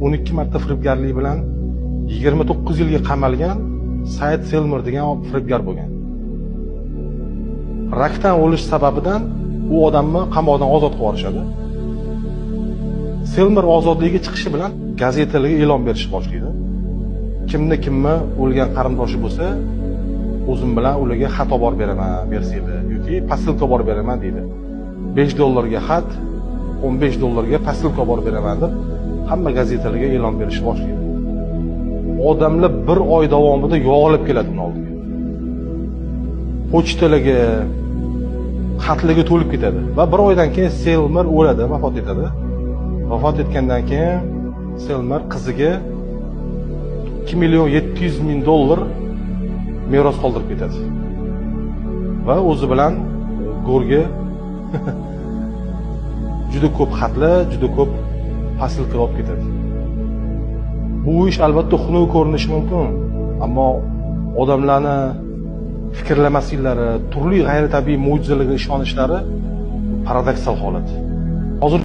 12 marta firibgarlik bilan 29 yilga qamalgan Said Selmer degan firibgar bo'lgan. Rakdan o'lish sababidan u odamni qamoqdan ozod qilib yuborishadi. Selmer ozodligiga chiqishi bilan gazetalarga e'lon berishni boshlaydi. Kimni o'lgan qarindoshi bo'lsa, o'zim bilan ularga xat olib borib beraman, bersanglar yoki posilka olib borib beraman deydi. $5 xat, $15 posilka olib borib beraman deb hamma gazetalarga e'lon berishni boshlaydi. Odamlar bir oy davomida yog'ilib keladi uning oldiga. Pochtalarga, xatlarga to'lib ketadi va bir oydan keyin Selmer o'ladi, vafot etadi. Vafot etgandan keyin Selmer qiziga $2,700,000 meros qoldirib ketadi. Va o'zi bilan go'rga juda ko'p xatlar, juda ko'p posilka olib ketadi. Bu ish albatta xunuk ko'rinishi mumkin, ammo odamlarni fikrlamasliklari, turli g'ayritabiiy mo'jizalarga ishonishlari paradoksal holat.